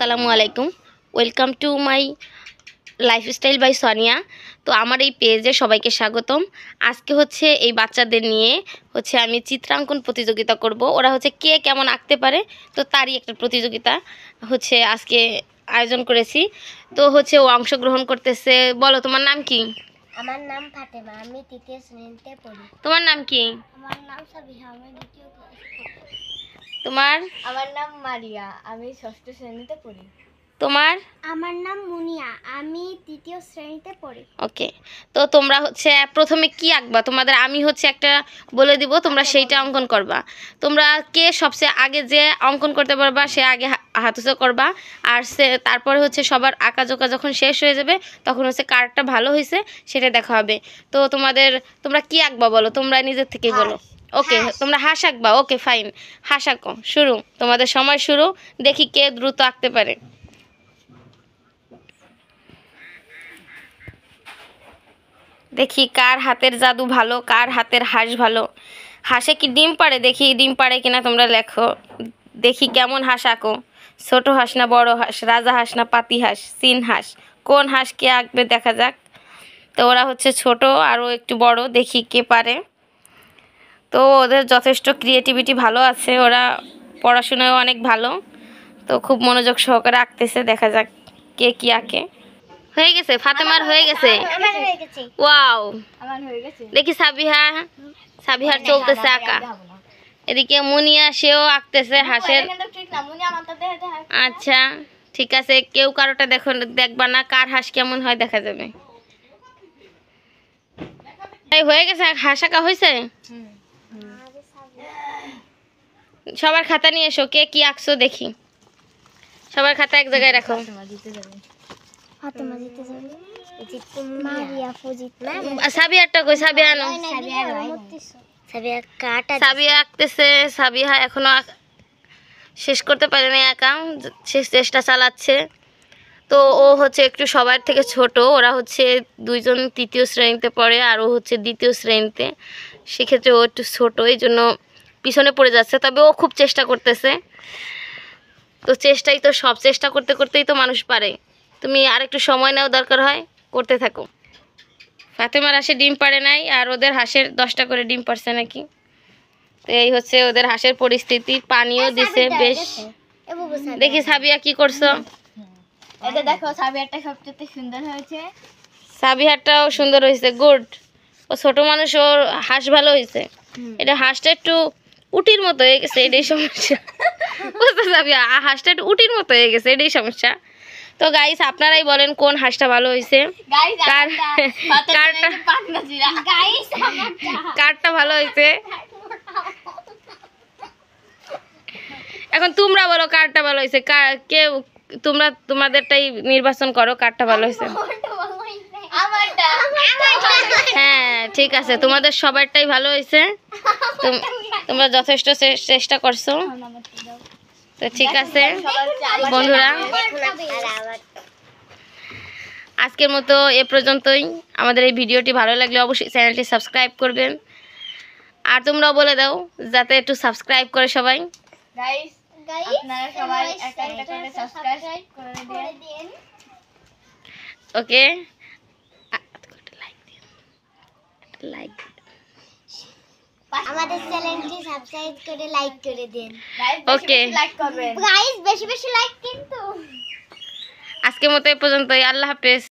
আসসালামু আলাইকুম। Welcome to my lifestyle by Sonia. তো আমার এই পেজে সবাইকে স্বাগতম। আজকে হচ্ছে এই বাচ্চাদের নিয়ে আমি চিত্রাঙ্কন প্রতিযোগিতা করব। ওরা কে কেমন আঁকতে পারে, তো তারই একটা প্রতিযোগিতা আজকে আয়োজন করেছি। তো ও অংশগ্রহণ করতেছে। বলো, তোমার নাম কি? আমার নাম ফাতেমা, আমি তৃতীয় শ্রেণীতে পড়ি। তোমার নাম কি? আমার নাম সাবিহা, আমি দ্বিতীয় ক্লাসে পড়ি। তোমার? আমার নাম মারিয়া, আমি ষষ্ঠ শ্রেণীতে পড়ি। তোমার? আমার নাম মুনিয়া, আমি তৃতীয় শ্রেণীতে পড়ি। ওকে, তো তোমরা প্রথমে কি আঁকবা? তোমাদের আমি একটা বলে দিব, তোমরা সেইটা অঙ্কন করবা। তোমরা কে সবচেয়ে আগে যে অঙ্কন করতে পারবা সে আগে হাত উঁচু করবা। আর তারপরে সবার আঁকা জোকা যখন শেষ হয়ে যাবে তখন কারটা ভালো হয়েছে সেটা দেখা হবে। তো তোমরা কি আঁকবা বলো, তোমরা নিজের থেকেই বলো। ওকে, তোমরা হাঁস আঁকবা। ওকে ফাইন, হাঁস আঁকো। শুরু, তোমাদের সময় শুরু। দেখি কে দ্রুত আঁকতে পারে। দেখি কার হাতের জাদু ভালো, কার হাতের হাঁস ভালো। হাঁসে কি ডিম পাড়ে? দেখি ডিম পাড়ে কিনা, তোমরা লেখো। দেখি কেমন হাঁস আঁকো। ছোট হাঁস না বড় হাঁস, রাজা হাঁস না পাতি হাঁস, চীন হাঁস, কোন হাঁস কে আঁকবে দেখা যাক। তো ওরা ছোট আরও একটু বড়, দেখি কে পারে। তো ওদের যথেষ্ট ক্রিয়েটিভিটি ভালো আছে, ওরা পড়াশোনায় অনেক ভালো। তো খুব মনোযোগ সহকারে আঁকতেছে, দেখা যাক কে কি আঁকে। হয়ে গেছে, ফাতেমার হয়ে গেছে। ওয়াও, দেখি সাবিহার চলতেছে আঁকা। এদিকে মুনিয়া, সেও আঁকতেছে হাঁসের। আচ্ছা ঠিক আছে, কেউ কারোটা দেখবা না, কার হাঁস কেমন হয় দেখা যাবে। হয়ে গেছে, হাঁস আঁকা হয়েছে। সবার খাতা নিয়ে এসো, কে কি আঁকছো দেখি। সবার খাতা এক জায়গায় রাখো। সাবিহারটা কই? সাবিহা আনো। সাবিহা আঁকতেছে। সাবিহা এখনো শেষ করতে পারে না আঁকা, শেষ চেষ্টা চালাচ্ছে। তো ও একটু সবার থেকে ছোট। ওরা দুইজন তৃতীয় শ্রেণীতে পড়ে আর ও দ্বিতীয় শ্রেণীতে। সেক্ষেত্রে ও একটু ছোট, এই জন্য পিছনে পড়ে যাচ্ছে। তবে ও খুব চেষ্টা করতেছে। তো চেষ্টাই তো সব, চেষ্টা করতে করতেই তো মানুষ পারে। তুমি আর একটু সময় নেওয়া দরকার হয়, করতে থাকো। ফাতেমার হাঁসে ডিম পাড়ে নাই, আর ওদের হাঁসের 10টা করে ডিম পারছে নাকি। তো এই ওদের হাঁসের পরিস্থিতি। পানিও দিছে বেশ। দেখি সাবিয়া কি করছো। এটা দেখো, সাবিহারটা সবচেয়ে সুন্দর হয়েছে। সাবিহারটাও সুন্দর হয়েছে, গুড। ও ছোট মানুষ, ওর হাঁস ভালো হয়েছে। এটা হাঁসটা একটু উটির মতো হয়ে গেছে, এটাই সমস্যা। বুঝতে সাবিয়া, হাঁসটা একটু উটির মতো হয়ে গেছে, এটাই সমস্যা। তো গাইস, আপনারাই বলেন কোন হাঁসটা ভালো হয়েছে, কারটা ভালো হয়েছে। এখন তোমরা বলো কারটা ভালো হয়েছে। কেউ তোমরা তোমাদেরটাই নির্বাচন করো, কারটা ভালো হয়েছে। হ্যাঁ ঠিক আছে, তোমাদের সবারটাই ভালো হয়েছে। তোমরা যথেষ্ট চেষ্টা করছো। তো ঠিক আছে বন্ধুরা, আজকের মতো এ পর্যন্তই। আমাদের এই ভিডিওটি ভালো লাগলে অবশ্যই চ্যানেলটি সাবস্ক্রাইব করবেন। আর তোমরাও বলে দাও যাতে একটু সাবস্ক্রাইব করে সবাই। ওকে, লাইক আমাদের চ্যানেলটি সাবস্ক্রাইব করে লাইক করে দেন। ওকে গাইস, বেশি বেশি লাইক কিন্তু। আজকের মতো এ পর্যন্তই। আল্লাহ হাফেজ।